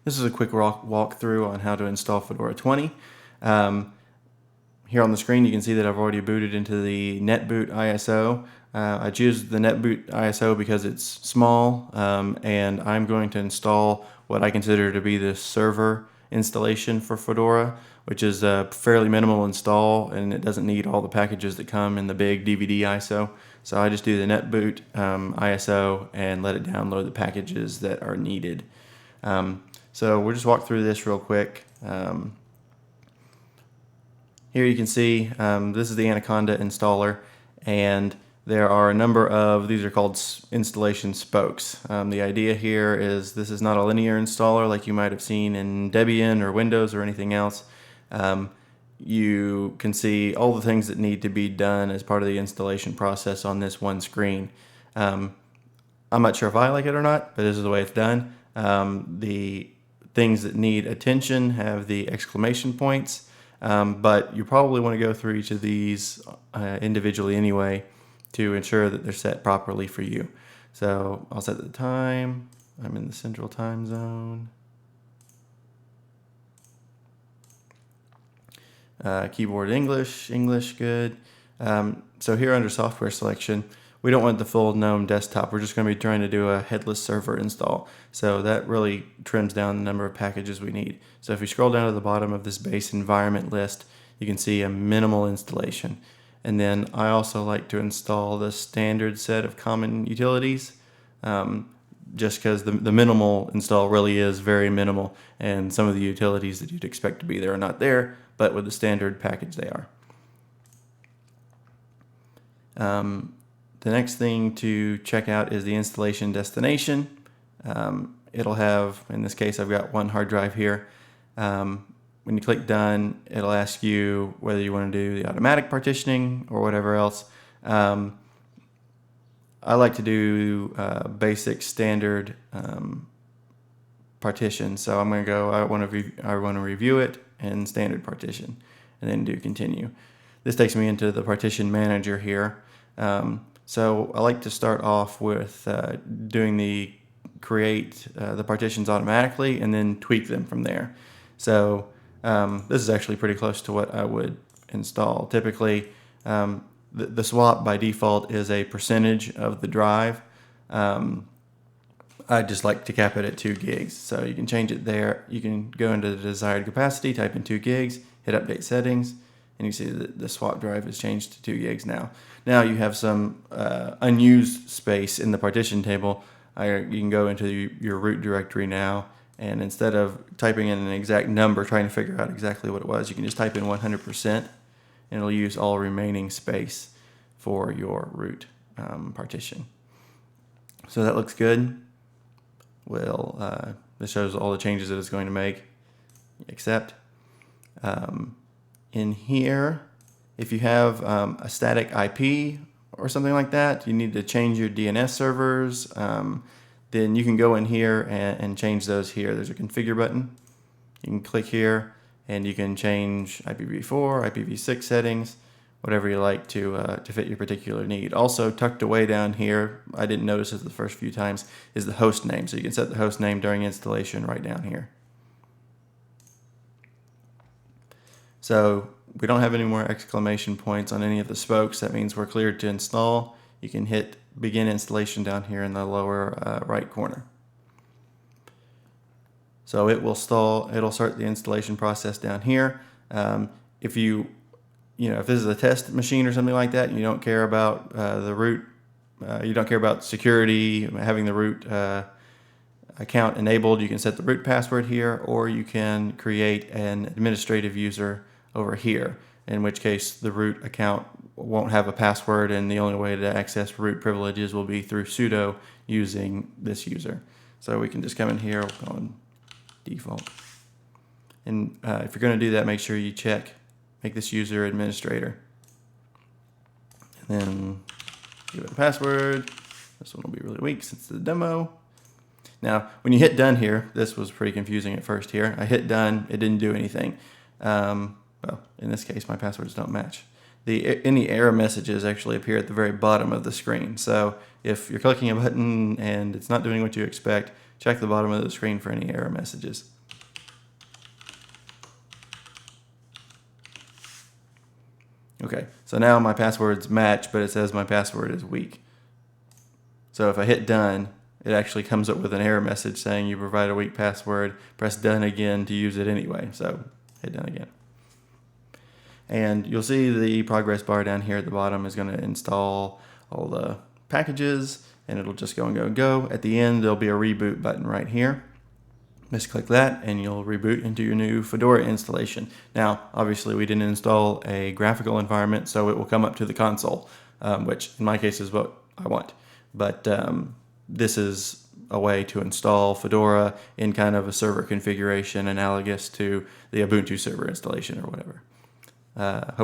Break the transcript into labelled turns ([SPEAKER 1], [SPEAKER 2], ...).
[SPEAKER 1] This is a quick walkthrough on how to install Fedora 20. Here on the screen you can see that I've already booted into the NetBoot ISO. I choose the NetBoot ISO because it's small, and I'm going to install what I consider to be the server installation for Fedora, which is a fairly minimal install, and it doesn't need all the packages that come in the big DVD ISO. So I just do the NetBoot ISO and let it download the packages that are needed. So we'll just walk through this real quick. Here you can see this is the Anaconda installer, and there are a number of, these are called installation spokes. The idea here is this is not a linear installer like you might have seen in Debian or Windows or anything else. You can see all the things that need to be done as part of the installation process on this one screen. I'm not sure if I like it or not, but this is the way it's done. The things that need attention have the exclamation points, but you probably want to go through each of these individually anyway to ensure that they're set properly for you. So I'll set the time. I'm in the central time zone. Keyboard English, good. So here under software selection, we don't want the full GNOME desktop. We're just going to be trying to do a headless server install. So that really trims down the number of packages we need. So if you scroll down to the bottom of this base environment list, you can see a minimal installation. And then I also like to install the standard set of common utilities, just because the minimal install really is very minimal, and some of the utilities that you'd expect to be there are not there, but with the standard package they are. The next thing to check out is the installation destination. It'll have, in this case, I've got one hard drive here. When you click done, it'll ask you whether you want to do the automatic partitioning or whatever else. I like to do basic standard partition. So I'm going to go, I want to review it in standard partition, and then do continue. This takes me into the partition manager here. So I like to start off with doing the create the partitions automatically and then tweak them from there. So this is actually pretty close to what I would install. Typically, the swap by default is a percentage of the drive. I just like to cap it at 2 gigs. So you can change it there. You can go into the desired capacity, type in 2 gigs, hit update settings, and you see that the swap drive has changed to 2 gigs now. Now you have some unused space in the partition table. You can go into your root directory now, and instead of typing in an exact number, trying to figure out exactly what it was, you can just type in 100%, and it'll use all remaining space for your root partition. So that looks good. Well, this shows all the changes that it's going to make. Accept. In here, if you have a static IP or something like that, you need to change your DNS servers, then you can go in here and change those here. There's a configure button. You can click here and you can change IPv4, IPv6 settings, whatever you like to fit your particular need. Also tucked away down here, I didn't notice it the first few times, is the host name. So you can set the host name during installation right down here. So we don't have any more exclamation points on any of the spokes. That means we're cleared to install. You can hit begin installation down here in the lower right corner. So it'll start the installation process down here. If if this is a test machine or something like that, and you don't care about the root, you don't care about security, having the root account enabled, you can set the root password here, or you can create an administrative user over here, in which case the root account won't have a password, and the only way to access root privileges will be through sudo using this user. So we can just come in here, we'll go on default. And if you're going to do that, make sure you make this user administrator. And then give it a password. This one will be really weak since it's the demo. Now, when you hit done here, this was pretty confusing at first here. I hit done, it didn't do anything. Well, in this case, my passwords don't match. Any error messages actually appear at the very bottom of the screen. So if you're clicking a button and it's not doing what you expect, check the bottom of the screen for any error messages. Okay, so now my passwords match, but it says my password is weak. So if I hit done, it actually comes up with an error message saying you provide a weak password. Press done again to use it anyway. So hit done again. And you'll see the progress bar down here at the bottom is going to install all the packages, and it'll just go and go and go. At the end, there'll be a reboot button right here. Just click that and you'll reboot into your new Fedora installation. Now, obviously we didn't install a graphical environment, so it will come up to the console, which in my case is what I want. But this is a way to install Fedora in kind of a server configuration analogous to the Ubuntu server installation or whatever. Hope